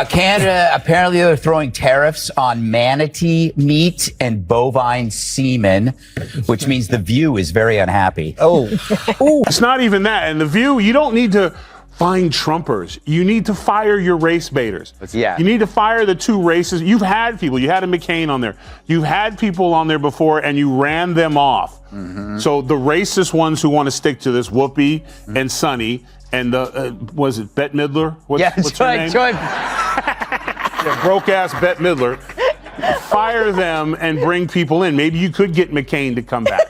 Canada, apparently they're throwing tariffs on manatee meat and bovine semen, which means The View is very unhappy. It's not even that. And The View, you don't need to find Trumpers. You need to fire your race baiters. Yeah. You need to fire the two races. You've had people. You had a McCain on there. You've had people on there before, and you ran them off. So the racist ones who want to stick to this, Whoopi and Sonny, and was it Bette Midler? What's her name? Yeah, broke-ass Bette Midler. Fire them and bring people in. Maybe you could get McCain to come back.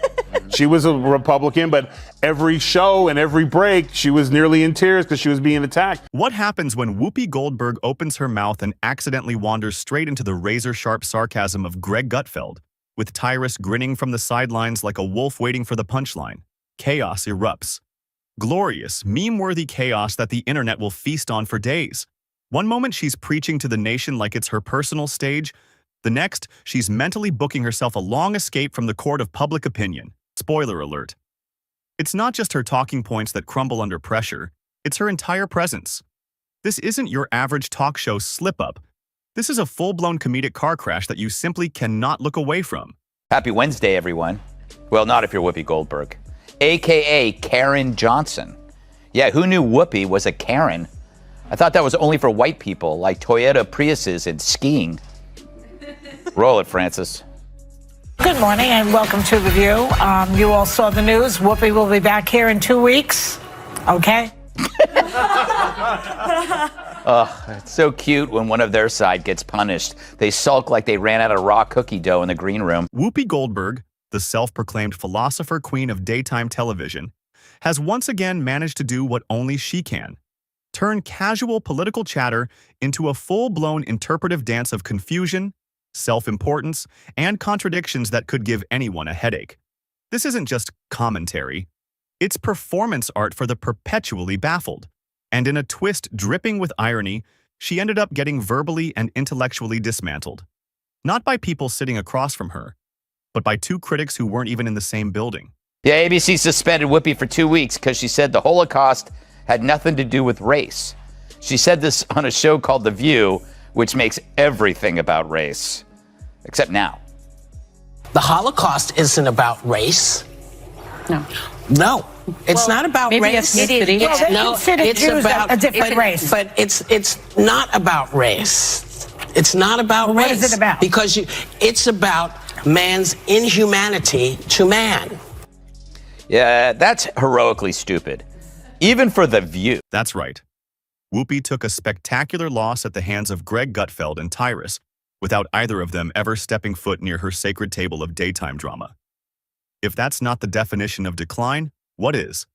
She was a Republican, but every show and every break, she was nearly in tears because she was being attacked. What happens when Whoopi Goldberg opens her mouth and accidentally wanders straight into the razor-sharp sarcasm of Greg Gutfeld, with Tyrus grinning from the sidelines like a wolf waiting for the punchline? Chaos erupts. Glorious, meme-worthy chaos that the internet will feast on for days. One moment she's preaching to the nation like it's her personal stage. The next, she's mentally booking herself a long escape from the court of public opinion. Spoiler alert. It's not just her talking points that crumble under pressure, it's her entire presence. This isn't your average talk show slip-up. This is a full-blown comedic car crash that you simply cannot look away from. Happy Wednesday, everyone. Well, not if you're Whoopi Goldberg, a.k.a. Karen Johnson. Yeah, who knew Whoopi was a Karen? I thought that was only for white people, like Toyota Priuses and skiing. Roll it, Francis. Good morning and welcome to The View. You all saw the news. Whoopi will be back here in 2 weeks. Okay? It's so cute when one of their side gets punished. They sulk like they ran out of raw cookie dough in the green room. Whoopi Goldberg, the self-proclaimed philosopher queen of daytime television, has once again managed to do what only she can: turn casual political chatter into a full-blown interpretive dance of confusion, self-importance, and contradictions that could give anyone a headache. This isn't just commentary. It's performance art for the perpetually baffled. And in a twist dripping with irony, she ended up getting verbally and intellectually dismantled. Not by people sitting across from her, but by two critics who weren't even in the same building. Yeah, ABC suspended Whoopi for 2 weeks because she said the Holocaust had nothing to do with race. She said this on a show called The View, which makes everything about race. Except now. The Holocaust isn't about race. No. It's not about race. Ethnicity. It's about a different race. But it's not about race. It's not about race. What is it about? Because it's about man's inhumanity to man. Yeah, that's heroically stupid. Even for The View. That's right. Whoopi took a spectacular loss at the hands of Greg Gutfeld and Tyrus, without either of them ever stepping foot near her sacred table of daytime drama. If that's not the definition of decline, what is?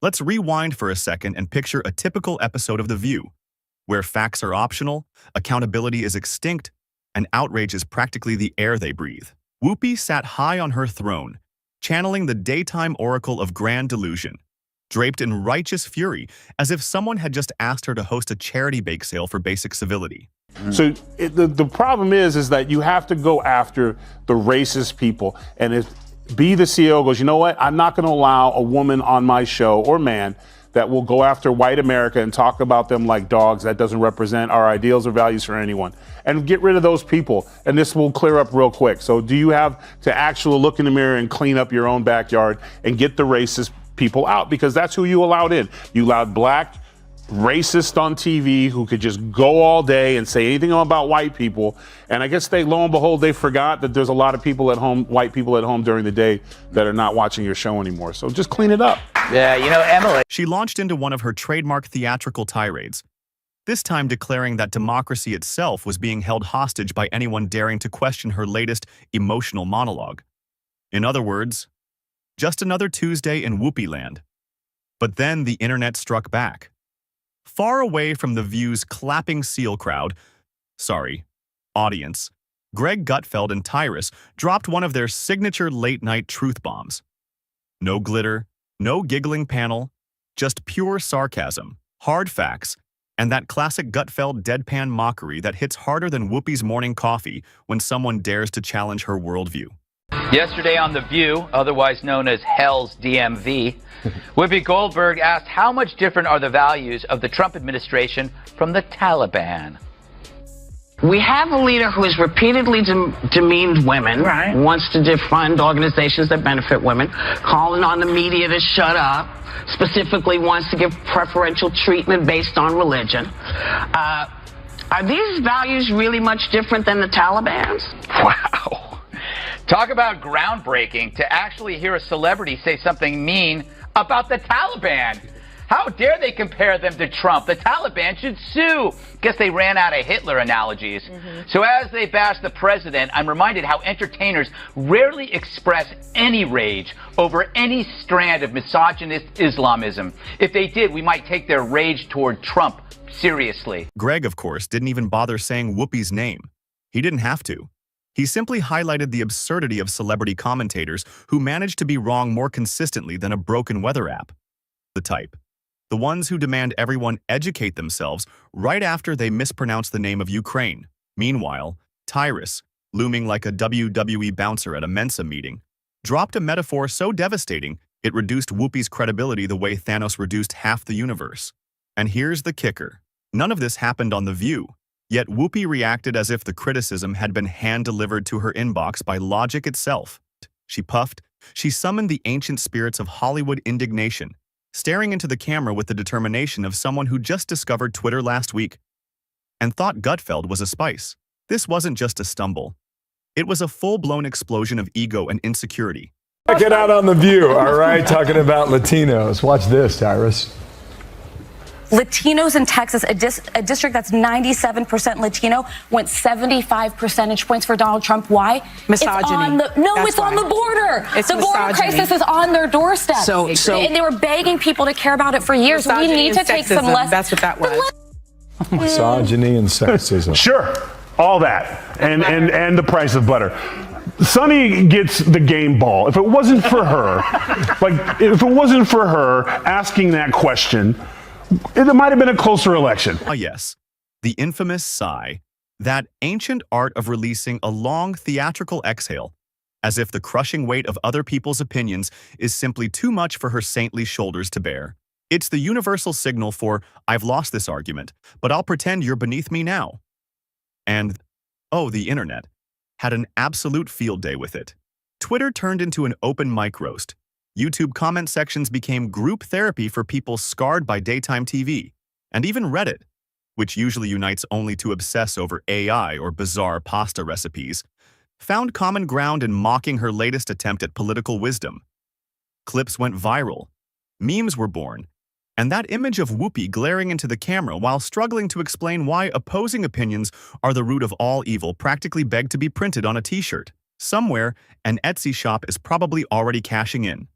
Let's rewind for a second and picture a typical episode of The View, where facts are optional, accountability is extinct, and outrage is practically the air they breathe. Whoopi sat high on her throne, channeling the daytime oracle of grand delusion, draped in righteous fury, as if someone had just asked her to host a charity bake sale for basic civility. So the problem is that you have to go after the racist people. And if the CEO goes, you know what, I'm not going to allow a woman on my show or man that will go after white America and talk about them like dogs. That doesn't represent our ideals or values for anyone. And get rid of those people, and this will clear up real quick. So do you have to actually look in the mirror and clean up your own backyard and get the racist people out? Because that's who you allowed in. You allowed black racist on TV who could just go all day and say anything about white people. And I guess lo and behold, they forgot that there's a lot of people at home, white people at home during the day, that are not watching your show anymore. So just clean it up. Yeah, you know, Emily. She launched into one of her trademark theatrical tirades, this time declaring that democracy itself was being held hostage by anyone daring to question her latest emotional monologue. In other words, just another Tuesday in Whoopi land. But then the internet struck back. Far away from The View's clapping seal crowd, audience, Greg Gutfeld and Tyrus dropped one of their signature late-night truth bombs. No glitter, no giggling panel, just pure sarcasm, hard facts, and that classic Gutfeld deadpan mockery that hits harder than Whoopi's morning coffee when someone dares to challenge her worldview. Yesterday on The View, otherwise known as Hell's DMV, Whoopi Goldberg asked how much different are the values of the Trump administration from the Taliban. We have a leader who has repeatedly demeaned women, Right. wants to defund organizations that benefit women, calling on the media to shut up, specifically wants to give preferential treatment based on religion. Are these values really much different than the Taliban's? Wow. Talk about groundbreaking to actually hear a celebrity say something mean about the Taliban. How dare they compare them to Trump? The Taliban should sue. Guess they ran out of Hitler analogies. So as they bash the president, I'm reminded how entertainers rarely express any rage over any strand of misogynist Islamism. If they did, we might take their rage toward Trump seriously. Greg, of course, didn't even bother saying Whoopi's name. He didn't have to. He simply highlighted the absurdity of celebrity commentators who managed to be wrong more consistently than a broken weather app. The type. The ones who demand everyone educate themselves right after they mispronounce the name of Ukraine. Meanwhile, Tyrus, looming like a WWE bouncer at a Mensa meeting, dropped a metaphor so devastating it reduced Whoopi's credibility the way Thanos reduced half the universe. And here's the kicker. None of this happened on The View, yet Whoopi reacted as if the criticism had been hand-delivered to her inbox by logic itself. She puffed. She summoned the ancient spirits of Hollywood indignation, staring into the camera with the determination of someone who just discovered Twitter last week and thought Gutfeld was a spice. This wasn't just a stumble. It was a full-blown explosion of ego and insecurity. Check it out on The View, all right? Talking about Latinos. Watch this, Tyrus. Latinos in Texas, a district that's 97% Latino, went 75 percentage points for Donald Trump. Why? Misogyny. It's on the border. It's the border misogyny. crisis is on their doorstep. And they were begging people to care about it for years. We Misogyny need to and take sexism. some lessons. That's what that was. Misogyny and sexism. Sure, all that, and the price of butter. Sonny gets the game ball. If it wasn't for her, asking that question, it might have been a closer election. Ah, yes, the infamous sigh, that ancient art of releasing a long theatrical exhale, as if the crushing weight of other people's opinions is simply too much for her saintly shoulders to bear. It's the universal signal for, I've lost this argument, but I'll pretend you're beneath me now. And, oh, the internet had an absolute field day with it. Twitter turned into an open mic roast. YouTube comment sections became group therapy for people scarred by daytime TV. And even Reddit, which usually unites only to obsess over AI or bizarre pasta recipes, found common ground in mocking her latest attempt at political wisdom. Clips went viral. Memes were born. And that image of Whoopi glaring into the camera while struggling to explain why opposing opinions are the root of all evil practically begged to be printed on a t-shirt. Somewhere, an Etsy shop is probably already cashing in.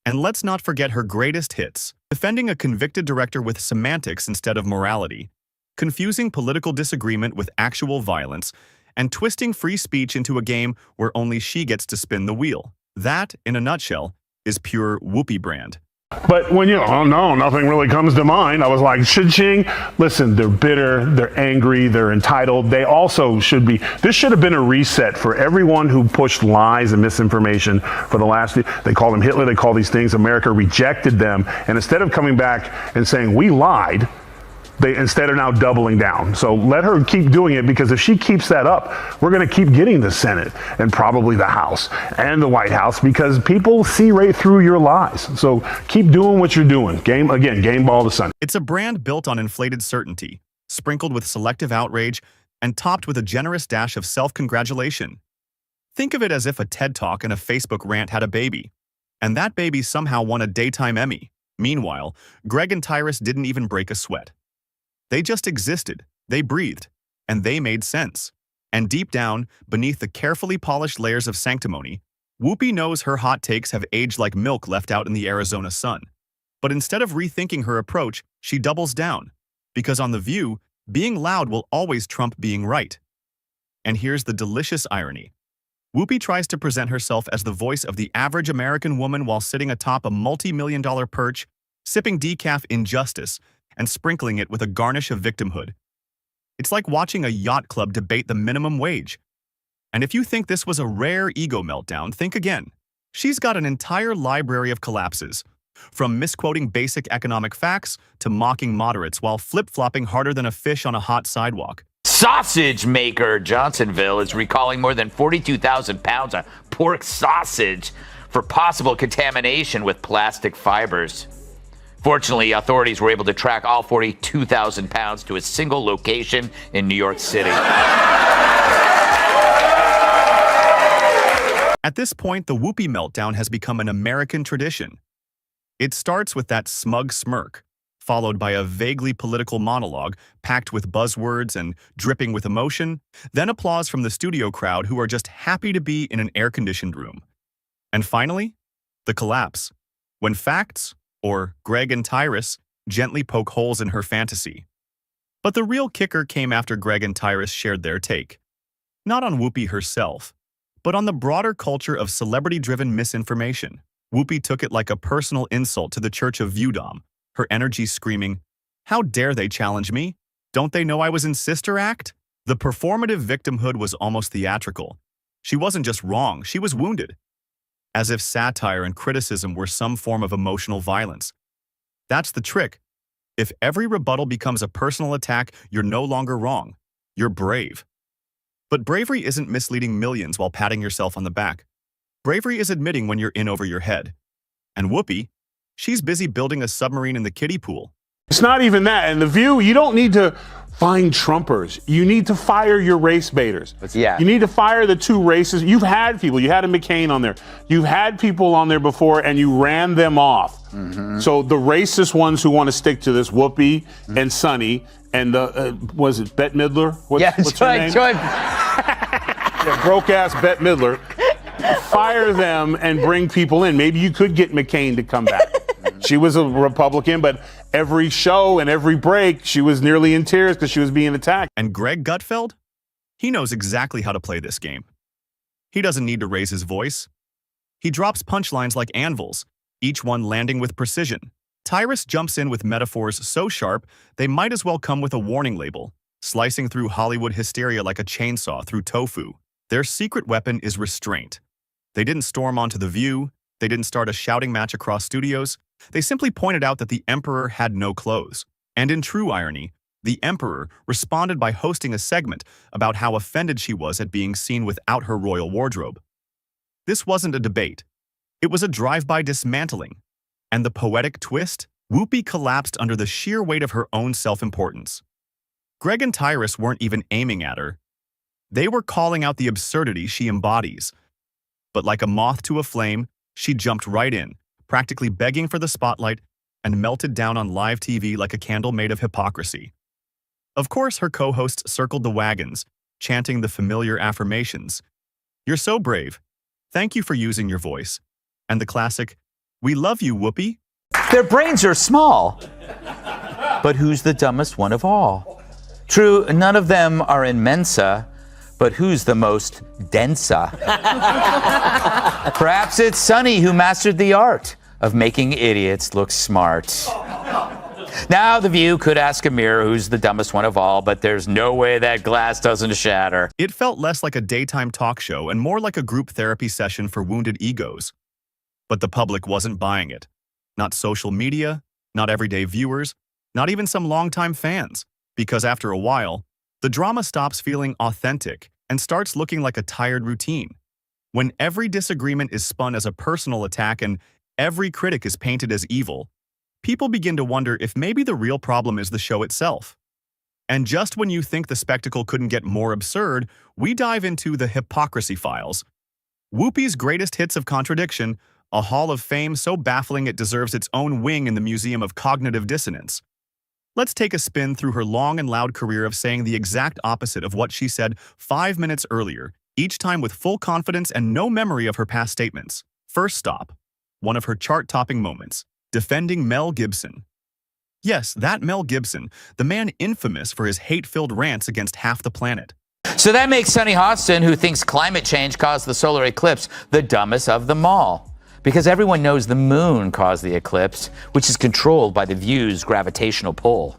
And let's not forget her greatest hits, defending a convicted director with semantics instead of morality, confusing political disagreement with actual violence, and twisting free speech into a game where only she gets to spin the wheel. That, in a nutshell, is pure Whoopi brand. But when nothing really comes to mind. I was like, cha-ching. Listen, they're bitter, they're angry, they're entitled. They also should be. This should have been a reset for everyone who pushed lies and misinformation for the last. They call them Hitler. They call these things. America rejected them, and instead of coming back and saying we lied, they instead are now doubling down. So let her keep doing it, because if she keeps that up, we're going to keep getting the Senate and probably the House and the White House, because people see right through your lies. So keep doing what you're doing. Game ball to Sunday. It's a brand built on inflated certainty, sprinkled with selective outrage, and topped with a generous dash of self-congratulation. Think of it as if a TED Talk and a Facebook rant had a baby, and that baby somehow won a daytime Emmy. Meanwhile, Greg and Tyrus didn't even break a sweat. They just existed, they breathed, and they made sense. And deep down, beneath the carefully polished layers of sanctimony, Whoopi knows her hot takes have aged like milk left out in the Arizona sun. But instead of rethinking her approach, she doubles down. Because on The View, being loud will always trump being right. And here's the delicious irony. Whoopi tries to present herself as the voice of the average American woman while sitting atop a multi-million-dollar perch, sipping decaf injustice, and sprinkling it with a garnish of victimhood. It's like watching a yacht club debate the minimum wage. And if you think this was a rare ego meltdown, think again. She's got an entire library of collapses, from misquoting basic economic facts to mocking moderates while flip-flopping harder than a fish on a hot sidewalk. Sausage maker Johnsonville is recalling more than 42,000 pounds of pork sausage for possible contamination with plastic fibers. Fortunately, authorities were able to track all 42,000 pounds to a single location in New York City. At this point, the Whoopi meltdown has become an American tradition. It starts with that smug smirk, followed by a vaguely political monologue packed with buzzwords and dripping with emotion, then applause from the studio crowd who are just happy to be in an air-conditioned room. And finally, the collapse, when facts, or Greg and Tyrus, gently poke holes in her fantasy. But the real kicker came after Greg and Tyrus shared their take. Not on Whoopi herself, but on the broader culture of celebrity-driven misinformation. Whoopi took it like a personal insult to the Church of Viewdom, her energy screaming, "How dare they challenge me? Don't they know I was in Sister Act?" The performative victimhood was almost theatrical. She wasn't just wrong, she was wounded. As if satire and criticism were some form of emotional violence. That's the trick. If every rebuttal becomes a personal attack, you're no longer wrong. You're brave. But bravery isn't misleading millions while patting yourself on the back. Bravery is admitting when you're in over your head. And Whoopi, she's busy building a submarine in the kiddie pool. It's not even that. In The View, you don't need to find Trumpers. You need to fire your race baiters. Yeah. You need to fire the two races. You've had people. You had a McCain on there. You've had people on there before, and you ran them off. Mm-hmm. So the racist ones who want to stick to this, Whoopi and Sonny, and was it Bette Midler? What's her name? Yeah, broke-ass Bette Midler. Fire them and bring people in. Maybe you could get McCain to come back. She was a Republican, but every show and every break, she was nearly in tears because she was being attacked. And Greg Gutfeld? He knows exactly how to play this game. He doesn't need to raise his voice. He drops punchlines like anvils, each one landing with precision. Tyrus jumps in with metaphors so sharp, they might as well come with a warning label, slicing through Hollywood hysteria like a chainsaw through tofu. Their secret weapon is restraint. They didn't storm onto The View. They didn't start a shouting match across studios. They simply pointed out that the Emperor had no clothes. And in true irony, the Emperor responded by hosting a segment about how offended she was at being seen without her royal wardrobe. This wasn't a debate. It was a drive-by dismantling. And the poetic twist? Whoopi collapsed under the sheer weight of her own self-importance. Greg and Tyrus weren't even aiming at her. They were calling out the absurdity she embodies. But like a moth to a flame, she jumped right in, practically begging for the spotlight, and melted down on live TV like a candle made of hypocrisy. Of course, her co-hosts circled the wagons, chanting the familiar affirmations. "You're so brave. Thank you for using your voice." And the classic, "We love you, Whoopi." Their brains are small. But who's the dumbest one of all? True, none of them are in Mensa, but who's the most densa? Perhaps it's Sonny who mastered the art of making idiots look smart. Now, The View could ask a mirror who's the dumbest one of all, but there's no way that glass doesn't shatter. It felt less like a daytime talk show and more like a group therapy session for wounded egos. But the public wasn't buying it. Not social media, not everyday viewers, not even some longtime fans. Because after a while, the drama stops feeling authentic and starts looking like a tired routine. When every disagreement is spun as a personal attack and every critic is painted as evil, people begin to wonder if maybe the real problem is the show itself. And just when you think the spectacle couldn't get more absurd, we dive into the hypocrisy files. Whoopi's greatest hits of contradiction, a hall of fame so baffling it deserves its own wing in the Museum of Cognitive Dissonance. Let's take a spin through her long and loud career of saying the exact opposite of what she said 5 minutes earlier, each time with full confidence and no memory of her past statements. First stop, one of her chart-topping moments, defending Mel Gibson. Yes, that Mel Gibson, the man infamous for his hate-filled rants against half the planet. So that makes Sonny Hostin, who thinks climate change caused the solar eclipse, the dumbest of them all. Because everyone knows the moon caused the eclipse, which is controlled by The View's gravitational pull.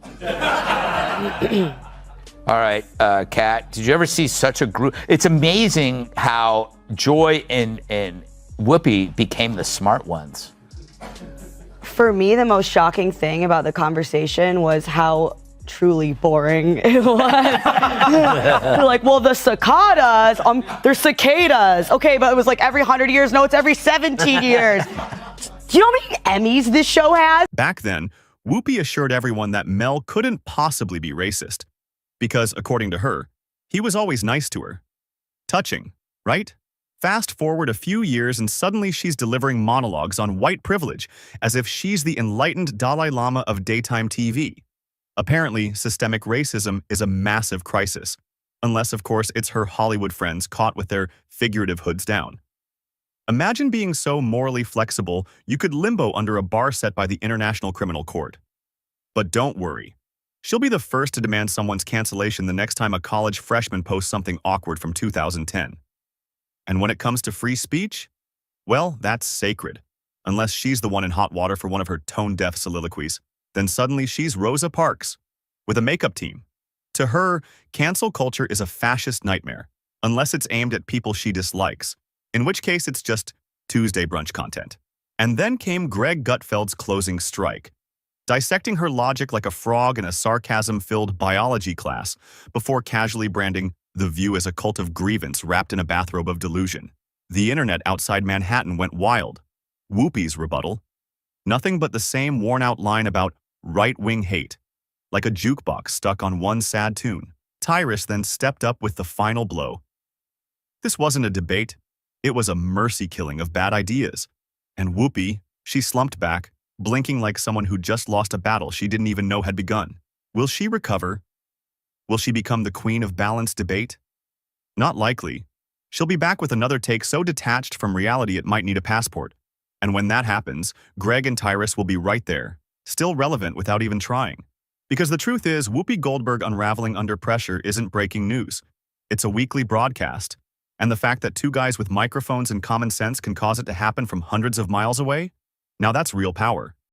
All right, Kat, did you ever see such a group? It's amazing how Joy and Whoopi became the smart ones. For me, the most shocking thing about the conversation was how truly boring it was. They're like, well, the cicadas, they're cicadas. Okay, but it was like every 100 years. No, it's every 17 years. Do you know how many Emmys this show has? Back then, Whoopi assured everyone that Mel couldn't possibly be racist. Because, according to her, he was always nice to her. Touching, right? Fast forward a few years and suddenly she's delivering monologues on white privilege as if she's the enlightened Dalai Lama of daytime TV. Apparently, systemic racism is a massive crisis. Unless, of course, it's her Hollywood friends caught with their figurative hoods down. Imagine being so morally flexible you could limbo under a bar set by the International Criminal Court. But don't worry. She'll be the first to demand someone's cancellation the next time a college freshman posts something awkward from 2010. And when it comes to free speech, well, that's sacred. Unless she's the one in hot water for one of her tone-deaf soliloquies, then suddenly she's Rosa Parks with a makeup team. To her, cancel culture is a fascist nightmare, unless it's aimed at people she dislikes, in which case it's just Tuesday brunch content. And then came Greg Gutfeld's closing strike, dissecting her logic like a frog in a sarcasm-filled biology class before casually branding The View as a cult of grievance wrapped in a bathrobe of delusion. The internet outside Manhattan went wild. Whoopi's rebuttal? Nothing but the same worn-out line about right-wing hate, like a jukebox stuck on one sad tune. Tyrus then stepped up with the final blow. This wasn't a debate. It was a mercy killing of bad ideas. And Whoopi, she slumped back, blinking like someone who just lost a battle she didn't even know had begun. Will she recover? Will she become the queen of balanced debate? Not likely. She'll be back with another take so detached from reality it might need a passport. And when that happens, Greg and Tyrus will be right there, still relevant without even trying. Because the truth is, Whoopi Goldberg unraveling under pressure isn't breaking news. It's a weekly broadcast. And the fact that two guys with microphones and common sense can cause it to happen from hundreds of miles away? Now that's real power.